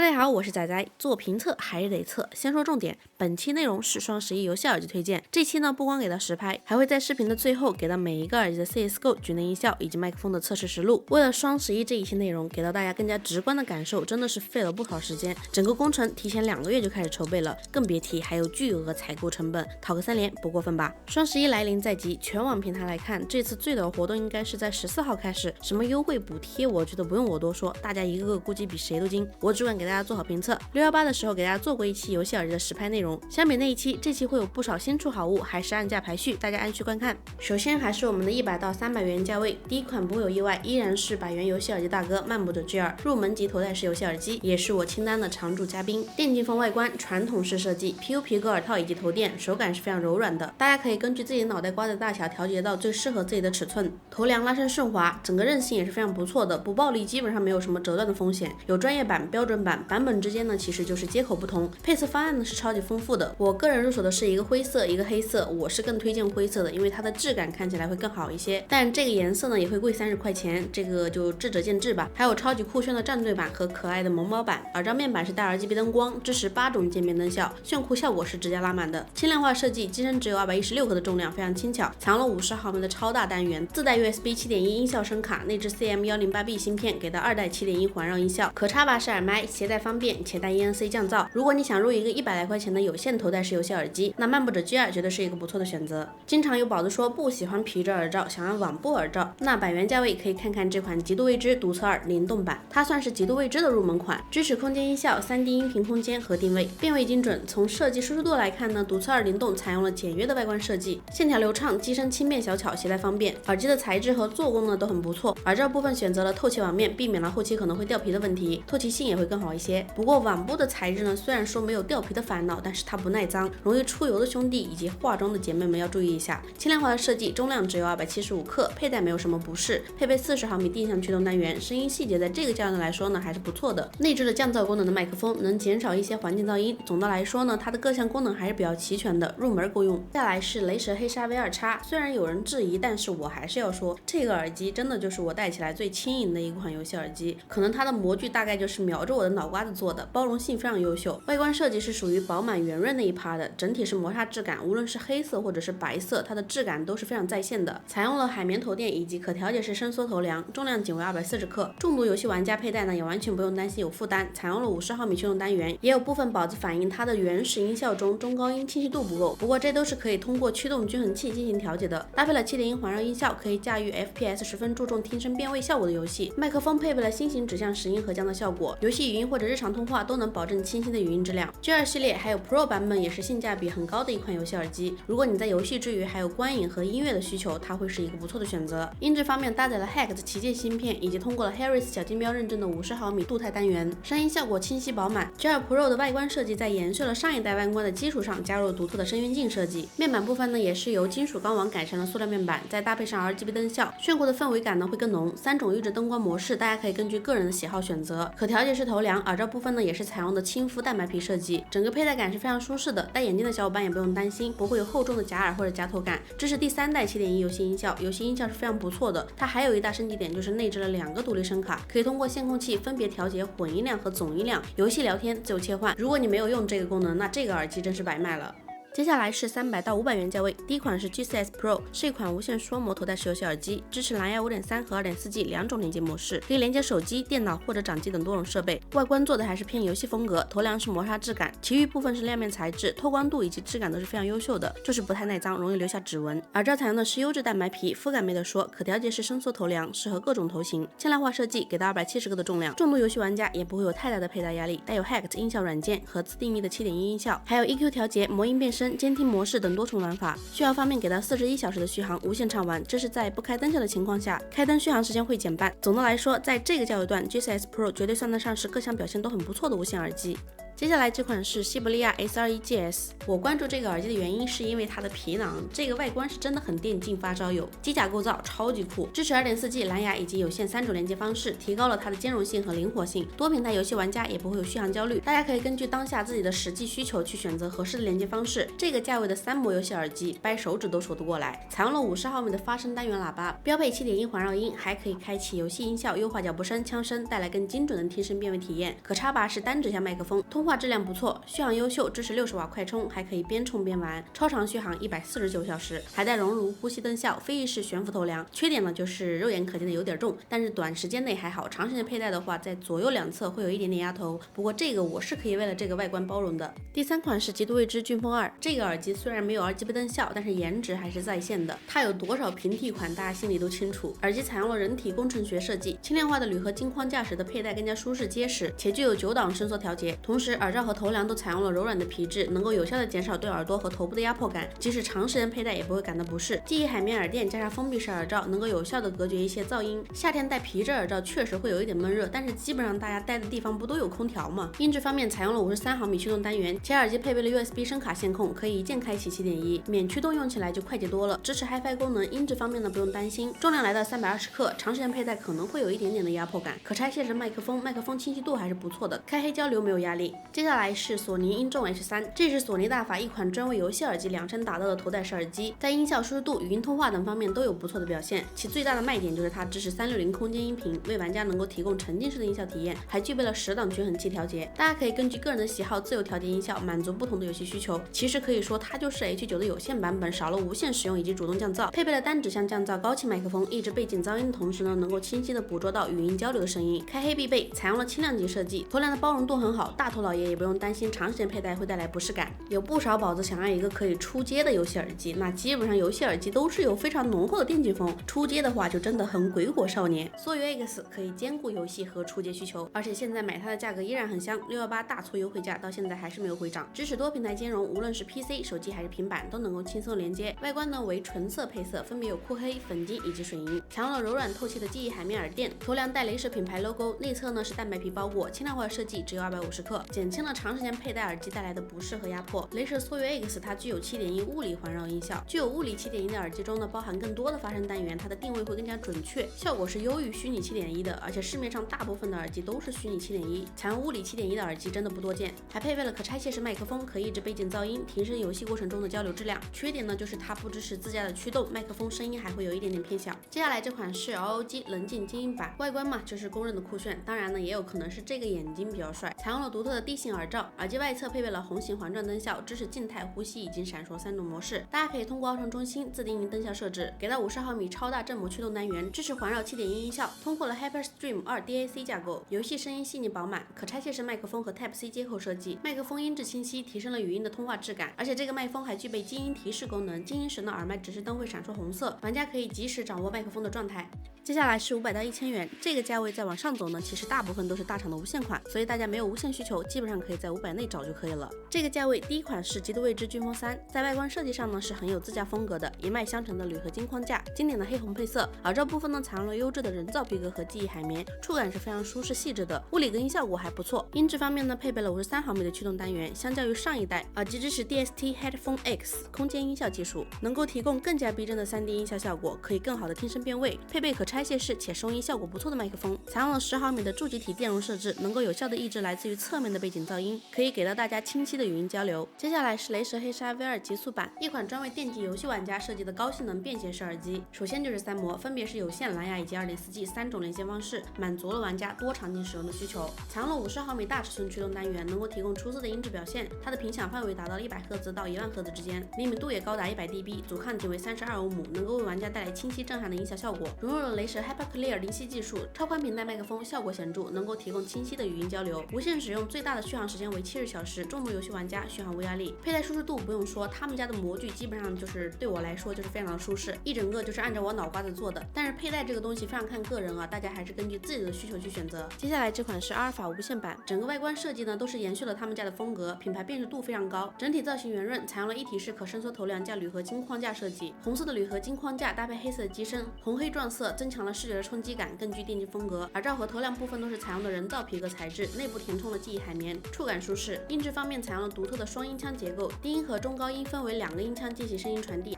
大家好，我是仔仔。做评测还是得测，先说重点。本期内容是双11游戏耳机推荐。这期呢，不光给到实拍，还会在视频的最后给到每一个耳机的 CSGO 局内音效以及麦克风的测试实录。为了双11这一期内容，给到大家更加直观的感受，真的是费了不少时间。整个工程提前2个月就开始筹备了，更别提还有巨额采购成本，讨个3连不过分吧？双11来临在即，全网平台来看，这次最早活动应该是在14号开始，什么优惠补贴，我觉得不用我多说，大家一个个估计比谁都精。我只管给大家做好评测。618的时候给大家做过一期游戏耳机的实拍内容，相比那一期，这期会有不少新出好物，还是按价排序，大家按需观看。首先还是我们的100到300元价位，第一款不会有意外，依然是百元游戏耳机大哥漫步者 G2 入门级头戴式游戏耳机，也是我清单的常驻嘉宾。电竞风外观，传统式设计 ，PU 皮革耳套以及头垫，手感是非常柔软的，大家可以根据自己的脑袋瓜的大小调节到最适合自己的尺寸。头梁拉伸顺滑，整个韧性也是非常不错的，不暴力，基本上没有什么折断的风险。有专业版、标准版，版本之间呢其实就是接口不同，配色方案呢是超级丰富的。我个人入手的是一个灰色，一个黑色，我是更推荐灰色的，因为它的质感看起来会更好一些。但这个颜色呢也会贵30块钱，这个就智者见智吧。还有超级酷炫的战队版和可爱的萌猫版，耳罩面板是带 RGB 灯光，支持8种渐变灯效，炫酷效果是直接拉满的。轻量化设计，机身只有216克的重量，非常轻巧，藏了50毫米的超大单元，自带 USB 7.1音效声卡，内置 CM108B 芯片，给到2代7.1环绕音效，可插拔式耳麦，携带方便且带 ENC 降噪。如果你想入一个100来块钱的有线头戴式游戏耳机，那漫步者 G2 绝对是一个不错的选择。经常有宝子说不喜欢皮质耳罩，想要网布耳罩，那100元价位可以看看这款极度未知独测2灵动版，它算是极度未知的入门款，支持空间音效、3D 音频空间和定位，变位精准。从设计舒适度来看呢，独测2灵动采用了简约的外观设计，线条流畅，机身轻便小巧，携带方便。耳机的材质和做工呢都很不错，耳罩部分选择了透气网面，避免了后期可能会掉皮的问题，透气性也会更好一些。不过网布的材质呢，虽然说没有掉皮的烦恼，但是它不耐脏，容易出油的兄弟以及化妆的姐妹们要注意一下。轻量化的设计，重量只有275克，佩戴没有什么不适，配备40毫米定向驱动单元，声音细节在这个价位来说呢还是不错的。内置了降噪功能的麦克风，能减少一些环境噪音。总的来说呢，它的各项功能还是比较齐全的，入门够用。再来是雷蛇黑鲨 V2X， 虽然有人质疑，但是我还是要说，这个耳机真的就是我戴起来最轻盈的一款游戏耳机，可能它的模具大概就是瞄着我的脑瓜子做的，包容性非常优秀。外观设计是属于饱满圆润那一趴的，整体是磨砂质感，无论是黑色或者是白色，它的质感都是非常在线的。采用了海绵头垫以及可调节式伸缩头梁，重量仅为240克，重度游戏玩家佩戴呢也完全不用担心有负担。采用了50毫米驱动单元，也有部分宝子反映它的原始音效中中高音清晰度不够，不过这都是可以通过驱动均衡器进行调节的。搭配了7.1环绕音效，可以驾驭 FPS 十分注重听声辨位效果的游戏。麦克风配备了新型指向拾音和降噪效果，游戏语音或者日常通话都能保证清晰的语音质量。G2 系列还有 Pro 版本也是性价比很高的一款游戏耳机，如果你在游戏之余还有观影和音乐的需求，它会是一个不错的选择。音质方面搭载了 Hex 旗舰芯片，以及通过了 Harris 小金标认证的50毫米镀钛单元，声音效果清晰饱满。G2 Pro 的外观设计在延续了上一代外观的基础上，加入了独特的声源镜设计。面板部分呢也是由金属钢网改成了塑料面板，再搭配上 RGB 灯效，炫酷的氛围感呢会更浓。3种预制灯光模式，大家可以根据个人的喜好选择。可调节式头梁，耳罩部分呢也是采用的亲肤蛋白皮设计，整个佩戴感是非常舒适的，戴眼镜的小伙伴也不用担心不会有厚重的夹耳或者夹头感。支持第3代7.1游戏音效，游戏音效是非常不错的。它还有一大升级点，就是内置了2个独立声卡，可以通过线控器分别调节混音量和总音量，游戏聊天自由切换。如果你没有用这个功能，那这个耳机真是白买了。接下来是300到500元价位，第一款是 GCS Pro， 是一款无线双模头戴式游戏耳机，支持蓝牙 5.3 和 2.4G 2种连接模式，可以连接手机、电脑或者掌机等多种设备。外观做的还是偏游戏风格，头梁是磨砂质感，其余部分是亮面材质，透光度以及质感都是非常优秀的，就是不太耐脏，容易留下指纹。耳罩采用的是优质蛋白皮，肤感没得说，可调节式伸缩头梁，适合各种头型。轻量化设计，给到270克的重量，重度游戏玩家也不会有太大的佩戴压力。带有 Hex 音效软件和自定义的7.1音效，还有 EQ 调节、魔音变声、监听模式等多重玩法。续航方面给到41小时的续航，无线畅玩，这是在不开灯效的情况下，开灯续航时间会减半。总的来说，在这个价位段 ，GCS Pro 绝对算得上是各项表现都很不错的无线耳机。接下来这款是西伯利亚 S21GS， 我关注这个耳机的原因是因为它的皮囊，这个外观是真的很电竞发烧友，机甲构造超级酷，支持 2.4G 蓝牙以及有线3种连接方式，提高了它的兼容性和灵活性，多平台游戏玩家也不会有续航焦虑，大家可以根据当下自己的实际需求去选择合适的连接方式。这个价位的3模游戏耳机，掰手指都数得过来。采用了50毫米的发声单元喇叭，标配7.1环绕音，还可以开启游戏音效，优化脚步声、枪声，带来更精准的听声辨位体验。可插拔式单指向麦克风，通话质量不错，续航优秀，支持60瓦快充，还可以边充边玩，超长续航149小时，还带熔炉呼吸灯效，飞翼式悬浮头梁。缺点呢就是肉眼可见的有点重，但是短时间内还好，长时间佩戴的话，在左右两侧会有一点点压头。不过这个我是可以为了这个外观包容的。第3款是极度未知飓风2，这个耳机虽然没有 RGB 灯效，但是颜值还是在线的。它有多少平替款，大家心里都清楚。耳机采用了人体工程学设计，轻量化的铝合金框架使得佩戴更加舒适结实，且具有9档伸缩调节。同时，耳罩和头梁都采用了柔软的皮质，能够有效的减少对耳朵和头部的压迫感，即使长时间佩戴也不会感到不适。记忆海绵耳垫加上封闭式耳罩，能够有效的隔绝一些噪音。夏天戴皮质耳罩确实会有一点闷热，但是基本上大家待的地方不都有空调吗？音质方面采用了53毫米驱动单元，且耳机配备了 USB 声卡线控，可以一键开启7.1，免驱动用起来就快捷多了。支持 HiFi 功能，音质方面呢不用担心。重量来到320克，长时间佩戴可能会有一点点的压迫感。可拆卸式麦克风，麦克风清晰度还是不错的，开黑交流没有压力。接下来是索尼音重 H3，这是索尼大法一款专为游戏耳机量身打造的头戴式耳机，在音效、舒适度、语音通话等方面都有不错的表现。其最大的卖点就是它支持360空间音频，为玩家能够提供沉浸式的音效体验，还具备了10档均衡器调节，大家可以根据个人的喜好自由调节音效，满足不同的游戏需求。其实可以说它就是 H9的有线版本，少了无线使用以及主动降噪，配备了单指向降噪高清麦克风，抑制背景噪音的同时呢，能够清晰的捕捉到语音交流的声音。开黑必备，采用了轻量级设计，头梁的包容度很好，大头老爷也不用担心长时间佩戴会带来不适感。有不少宝子想要一个可以出街的游戏耳机，那基本上游戏耳机都是有非常浓厚的电竞风，出街的话就真的很鬼火少年。缩鱼 X 可以兼顾游戏和出街需求，而且现在买它的价格依然很香，618大促优惠价到现在还是没有回涨，支持多平台兼容，无论是 PC、手机还是平板都能够轻松连接。外观呢为纯色配色，分别有酷黑、粉金以及水银，采用了柔软透气的记忆海绵耳垫，头梁带雷蛇品牌 logo， 内侧呢是蛋白皮包裹，轻量化设计，只有250克，减轻了长时间佩戴耳机带来的不适和压迫。雷蛇缩鱼 X 它具有7.1物理环绕音效，具有物理7.1的耳机中呢包含更多的发声单元，它的定位会更加准确，效果是优于虚拟7.1的，而且市面上大部分的耳机都是虚拟7.1，采用物理7.1的耳机真的不多见。还配备了可拆卸式麦克风，可抑制背景噪音，提升游戏过程中的交流质量。缺点呢就是它不支持自家的驱动，麦克风声音还会有一点点偏小。接下来这款是 ROG 冷静精英版，外观嘛就是公认的酷炫，当然呢也有可能是这个眼睛比较帅。采用了独特的 D 型耳罩，耳机外侧配备了红形环转灯效，支持静态、呼吸以及闪烁3种模式。大家可以通过奥创中心自定义灯效设置，给到50毫米超大振膜驱动单元，支持环绕7.1音效，通过了 HyperStream 2 DAC 架构，游戏声音细腻饱满。可拆卸式麦克风和 Type C 接口设计，麦克风音质清晰，提升了语音的通话质感。而且这个麦克风还具备静音提示功能，静音时呢耳麦指示灯会闪烁红色，玩家可以及时掌握麦克风的状态。接下来是500到1000元，这个价位再往上走呢，其实大部分都是大厂的无线款，所以大家没有无线需求，基本上可以在500内找就可以了。这个价位第一款是极度未知飓风3，在外观设计上呢是很有自家风格的，一脉相承的铝合金框架，经典的黑红配色。耳罩部分呢采用了优质的人造皮革和记忆海绵，触感是非常舒适细致的，物理隔音效果还不错。音质方面呢配备了53毫米的驱动单元，相较于上一代，耳机支持 DST Headphone X 空间音效技术，能够提供更加逼真的3D 音效效果，可以更好的听声辨位。配备可拆卸式且收音效果不错的麦克风，采用了10毫米的柱集体电容设置，能够有效的抑制来自于侧面的背景噪音，可以给到大家清晰的语音交流。接下来是雷蛇黑鲨 V2 极速版，一款专为电竞游戏玩家设计的高性能便携式耳机。首先就是3模，分别是有线、蓝牙以及 2.4G 3种连线方式，满足了玩家多场景使用的需求。采用了50毫米大尺寸驱动单元，能够提供出色的音质表现。它的频响范围达到了100赫兹到1万赫兹之间，灵敏度也高达100 dB， 阻抗值为32欧姆，能够为玩家带来清晰震撼的音效效果。融入了雷蛇 HyperClear 灵犀技术，超宽频带麦克风效果显著，能够提供清晰的语音交流。无线使用最大的续航时间为70小时，重度游戏玩家续航无压力。佩戴舒适度不用说，他们家的模具基本上就是对我来说就是非常的舒适，一整个就是按照我脑瓜子做的。但是佩戴这个东西非常看个人啊，大家还是根据自己的需求去选择。接下来这款是阿尔法无线版，整个外观设计呢都是延续了他们家的风格，品牌辨识度非常高，整体造型圆润，采用了一体式可伸缩头梁加铝合金框架设计，红色的铝合金框架搭配黑色的机身，红黑撞色增强了视觉的冲击感，更具电竞风格。耳罩和头梁部分都是采用的人造皮革材质，内部填充了记忆海绵，触感舒适。音质方面采用了独特的双音腔结构，低音和中高音分为2个音腔进行声音传递。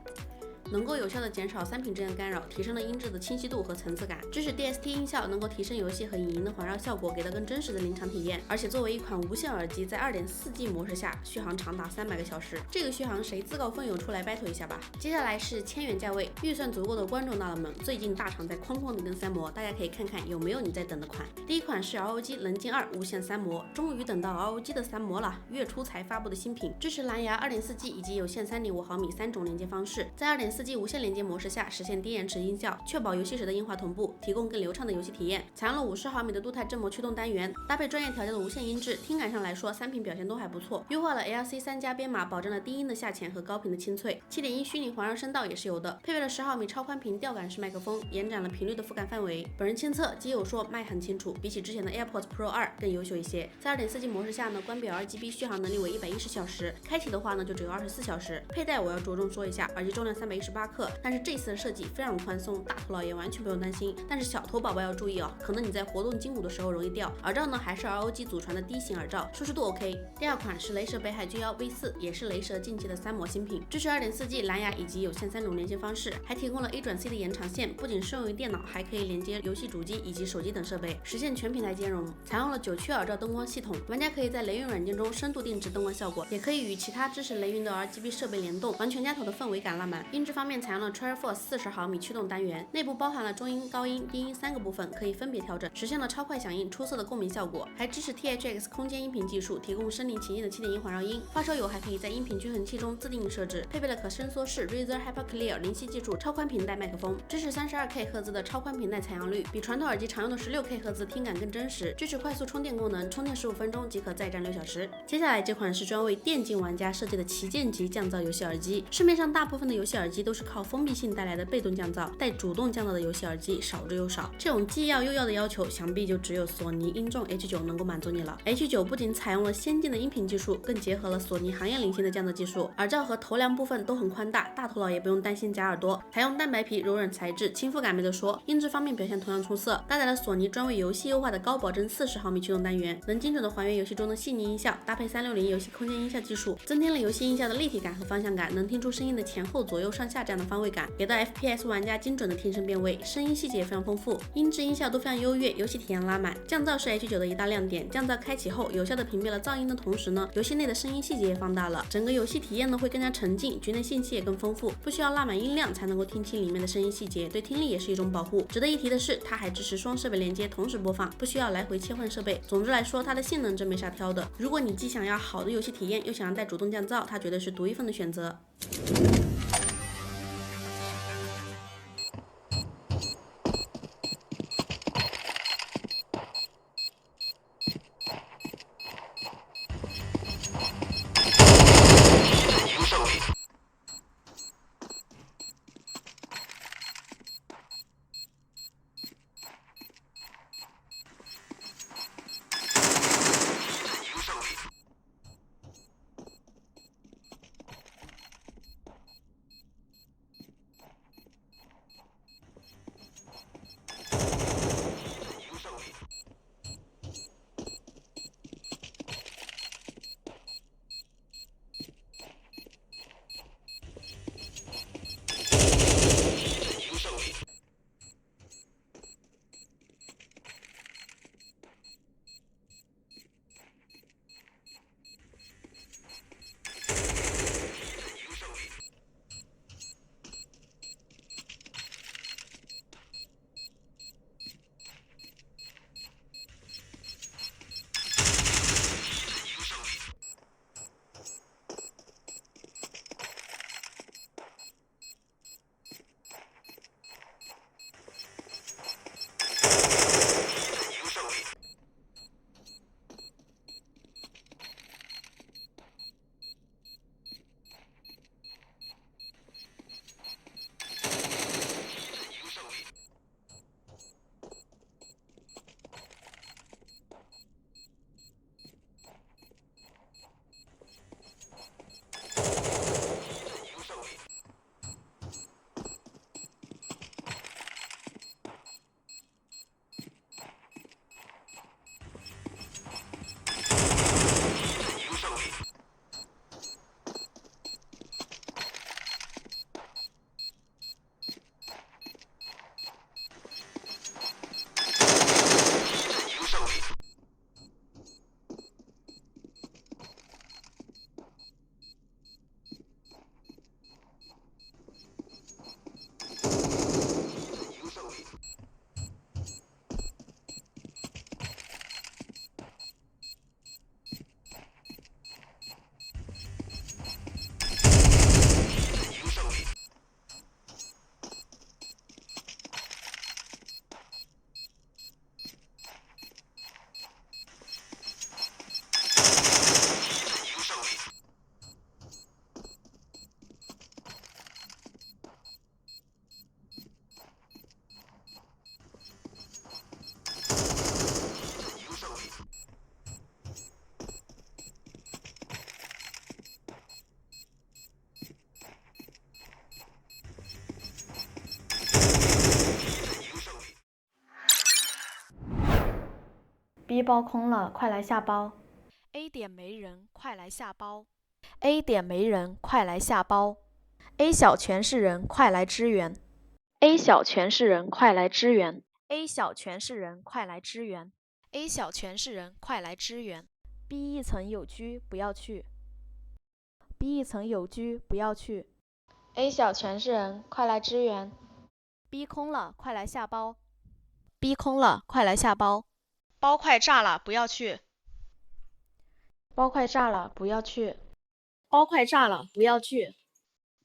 能够有效的减少3品之间的干扰，提升了音质的清晰度和层次感。支持 DST 音效，能够提升游戏和影音的环绕效果，给到更真实的临场体验。而且作为一款无线耳机，在 2.4G 模式下，续航长达300个小时，这个续航谁自告奋勇出来 battle 一下吧？接下来是1000元价位，预算足够的观众大佬们，最近大厂在哐哐的跟3模，大家可以看看有没有你在等的款。第一款是 ROG 棱镜2无线3模，终于等到 ROG 的3模了，月初才发布的新品，支持蓝牙 2.4G 以及有线3.5毫米3种连接方式，在 2.4G 无线连接模式下实现低延迟音效，确保游戏时的音画同步，提供更流畅的游戏体验。采用了50毫米的镀钛振膜驱动单元，搭配专业调教的无线音质，听感上来说3品表现都还不错。优化了 ALC3+ 编码，保证了低音的下潜和高频的清脆。7.1虚拟环绕声道也是有的，配备了10毫米超宽频吊杆式麦克风，延展了频率的覆盖范围。本人亲测，基友说麦很清楚，比起之前的 AirPods Pro 2更优秀一些。在 2.4G 模式下呢，关表 RGB 续航能力为110小时，开启的话呢就只有24小时。佩戴我要着重说一下，耳机重量318克，但是这次的设计非常宽松，大头老爷完全不用担心。但是小头宝宝要注意哦，可能你在活动筋骨的时候容易掉。耳罩呢还是 ROG 祖传的低型耳罩，舒适度 OK。第二款是雷蛇北海G1 V4，也是雷蛇近期的3模新品，支持 2.4G 蓝牙以及有线3种连接方式，还提供了 A 转 C 的延长线，不仅适用于电脑，还可以连接游戏主机以及手机等设备，实现全平台兼容。采用了9区耳罩灯光系统，玩家可以在雷云软件中深度定制灯光效果，也可以与其他支持雷云的 RGB 设备联动，完全家头的氛围感拉满。音质方面采用了 Triforce 40毫米驱动单元，内部包含了中音、高音、低音3个部分，可以分别调整，实现了超快响应、出色的共鸣效果，还支持 THX 空间音频技术，提供身临其境的7.1环绕音。发烧友还可以在音频均衡器中自定义设置，配备了可伸缩式 Razer HyperClear 灵犀技术超宽频带麦克风，支持32K 赫兹的超宽频带采样率，比传统耳机常用的16K 赫兹听感更真实，支持快速充电功能，充电15分钟即可再战6小时。接下来这款是专为电竞玩家设计的旗舰级降噪游戏耳机，市面上大部分的游戏耳机都是靠封闭性带来的被动降噪，带主动降噪的游戏耳机少之又少，这种既要又要的要求，想必就只有索尼音重 H9 能够满足你了。H9 不仅采用了先进的音频技术，更结合了索尼行业领先的降噪技术，耳罩和头梁部分都很宽大，大头老爷不用担心夹耳朵，采用蛋白皮柔软材质，亲肤感没得说。音质方面表现同样出色，搭载了索尼专为游戏优化的高保真40毫米驱动单元，能精准的还原游戏中的细腻音效，搭配360游戏空间音效技术，增添了游戏音效的立体感和方向感，能听出声音的前后左右上下这样的方位感，给到 FPS 玩家精准的听声辨位，声音细节也非常丰富，音质音效都非常优越，游戏体验拉满。降噪是 H9 的一大亮点，降噪开启后有效的屏蔽了噪音的同时呢，游戏内的声音细节也放大了，整个游戏体验呢会更加沉浸，局内信息也更丰富，不需要拉满音量才能够听清里面的声音细节，对听力也是一种保护。值得一提的是，它还支持双设备连接同时播放，不需要来回切换设备。总之来说，它的性能真没啥挑的。如果你既想要好的游戏体验，又想要带主动降噪，它绝对是独一份的选择。B 包空了，快来下包。A 点没人，快来下包。A 点没人，快来下包。A 小全是人，快来支援。A 小全是人，快来支援。A 小全是人，快来支援。A 小全是人，快来支援。B 一层有居，不要去。B 一层有居，不要去。A 小全是人，快来支援。B 空了，快来下包。B 空了，快来下包。包快炸了，不要去。包快炸了，不要去。包快炸了，不要去。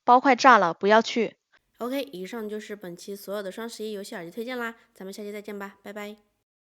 包快炸了，不要去。OK，以上就是本期所有的双11游戏耳机推荐啦，咱们下期再见吧，拜拜。